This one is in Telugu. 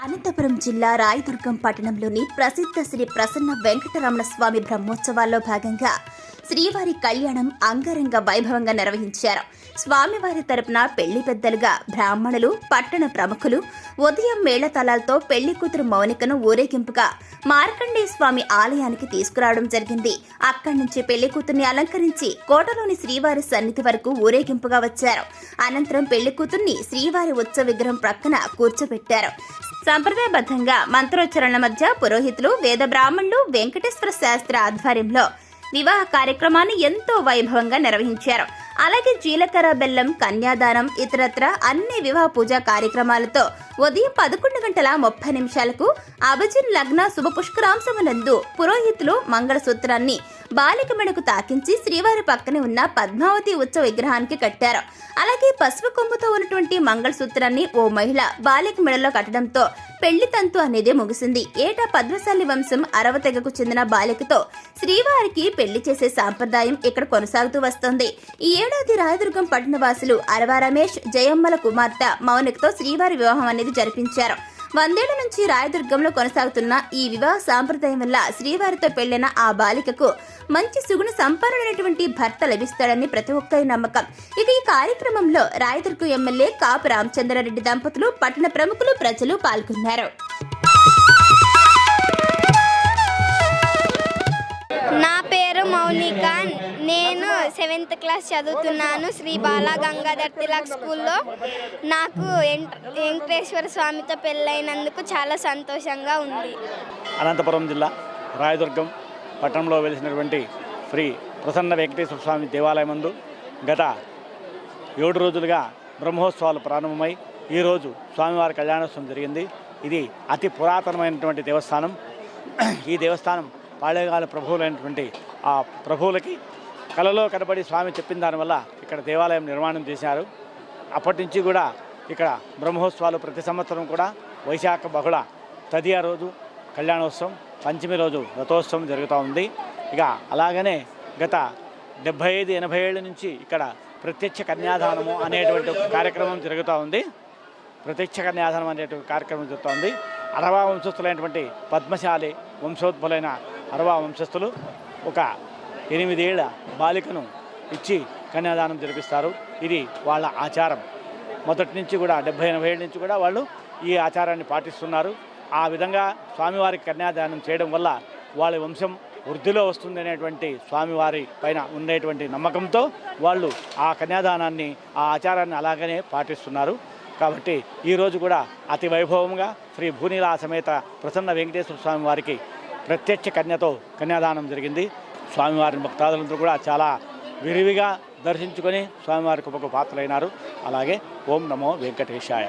అనంతపురం జిల్లా రాయదుర్గం పట్టణంలోని ప్రసిద్ధ శ్రీ ప్రసన్న వెంకటరమణ స్వామి బ్రహ్మోత్సవాల్లో భాగంగా శ్రీవారి కళ్యాణం అంగరంగ వైభవంగా నిర్వహించారు. స్వామివారి తరపున పెళ్లి పెద్దలుగా బ్రాహ్మణులు, పట్టణ ప్రముఖులు ఉదయం మేళతాళాలతో పెళ్లి కూతురు మౌనికను ఊరేగింపుగా మార్కండేయ స్వామి ఆలయానికి తీసుకురావడం జరిగింది. అక్కడి నుంచి పెళ్లి కూతుర్ని అలంకరించి కోటలోని శ్రీవారి సన్నిధి వరకు ఊరేగింపుగా వచ్చారు. అనంతరం పెళ్లి కూతుర్ని శ్రీవారి ఉత్సవ విగ్రహం ప్రక్కన కూర్చోబెట్టారు. సంప్రదాయబద్ధంగా మంత్రోచ్చరణల మధ్య పురోహితులు, వేద బ్రాహ్మణులు, వెంకటేశ్వర శాస్త్రి ఆధ్వర్యంలో వివాహ కార్యక్రమాన్ని ఎంతో వైభవంగా నిర్వహించారు. అలాగే జీలకర్ర బెల్లం, కన్యాదానం, ఇతరత్ర అన్ని వివాహ పూజా కార్యక్రమాలతో ఉదయం 11:30 అభిజిన్ లగ్న శుభ పుష్కరాంశములందు పురోహితులు మంగళసూత్రాన్ని బాలిక మెడకు తాకించి శ్రీవారి పక్కనే ఉన్న పద్మావతి ఉత్సవ విగ్రహానికి కట్టారు. అలాగే పసుపు కొమ్ముతో ఉన్నటువంటి మంగళసూత్రాన్ని ఓ మహిళ బాలిక మెడలో కట్టడంతో పెళ్లి తంతు అనేది ముగిసింది. ఏటా పద్మశాలి వంశం అరవ తెగకు చెందిన బాలికతో శ్రీవారికి పెళ్లి చేసే సాంప్రదాయం ఇక్కడ కొనసాగుతూ వస్తోంది. ఈ ఏడాది రాయదుర్గం పట్టణవాసులు అరవ రమేష్, జయమ్మల కుమార్తె మౌనికతో శ్రీవారి వివాహం అనేది జరిపించారు. 100 ఏళ్ల నుంచి రాయదుర్గంలో కొనసాగుతున్న ఈ వివాహ సాంప్రదాయం వల్ల శ్రీవారితో పెళ్లిన ఆ బాలికకు మంచి సుగుణ సంపన్నుడైనటువంటి భర్త లభిస్తాడని ప్రతి ఒక్కరి నమ్మకం. ఇక ఈ కార్యక్రమంలో రాయదుర్గం ఎమ్మెల్యే కాపు రామచంద్రారెడ్డి దంపతులు, పట్టణ ప్రముఖులు, ప్రజలు పాల్గొన్నారు. నా పేరు మౌనిక. నేను 7th క్లాస్ చదువుతున్నాను శ్రీ బాలా గంగాధర్ తిలక్ స్కూల్లో. నాకు వెంకటేశ్వర స్వామితో పెళ్ళైనందుకు చాలా సంతోషంగా ఉంది. అనంతపురం జిల్లా రాయదుర్గం పట్టణంలో వెలిసినటువంటి శ్రీ ప్రసన్న వెంకటేశ్వర స్వామి దేవాలయం నందు గత 7 రోజులుగా బ్రహ్మోత్సవాలు ప్రారంభమై ఈరోజు స్వామివారి కళ్యాణోత్సవం జరిగింది. ఇది అతి పురాతనమైనటువంటి దేవస్థానం. ఈ దేవస్థానం పాళేగాల ప్రభువులైనటువంటి ఆ ప్రభువులకి కలలో కనబడి స్వామి చెప్పిన దానివల్ల ఇక్కడ దేవాలయం నిర్మాణం చేశారు. అప్పటి నుంచి కూడా ఇక్కడ బ్రహ్మోత్సవాలు ప్రతి సంవత్సరం కూడా వైశాఖ బహుళ తదియ రోజు కళ్యాణోత్సవం, పంచమి రోజు రథోత్సవం జరుగుతూ ఉంది. ఇక అలాగనే గత 75-80 ఏళ్ళ నుంచి ఇక్కడ ప్రత్యక్ష కన్యాదానము అనేటువంటి కార్యక్రమం జరుగుతూ ఉంది. ప్రత్యక్ష కన్యాదానం అనేటువంటి కార్యక్రమం జరుగుతూ ఉంది. అరవా వంశస్థులైనటువంటి పద్మశాలి వంశోద్భులైన అరవా వంశస్థులు ఒక 8 ఏళ్ల బాలికను ఇచ్చి కన్యాదానం జరిపిస్తారు. ఇది వాళ్ళ ఆచారం. మొదటి నుంచి కూడా 70-80 ఏళ్ళ నుంచి కూడా వాళ్ళు ఈ ఆచారాన్ని పాటిస్తున్నారు. ఆ విధంగా స్వామివారికి కన్యాదానం చేయడం వల్ల వాళ్ళ వంశం వృద్ధిలో వస్తుంది అనేటువంటి స్వామివారి పైన ఉండేటువంటి నమ్మకంతో వాళ్ళు ఆ కన్యాదానాన్ని, ఆ ఆచారాన్ని అలాగనే పాటిస్తున్నారు. కాబట్టి ఈరోజు కూడా అతి వైభవంగా శ్రీ భూనీలా సమేత ప్రసన్న వెంకటేశ్వర స్వామి వారికి ప్రత్యక్ష కన్యతో కన్యాదానం జరిగింది. స్వామివారి భక్తాదులందరూ కూడా చాలా విరివిగా దర్శించుకొని స్వామివారికి ఒక పాత్రలైనారు. అలాగే ఓం నమో వెంకటేశాయ.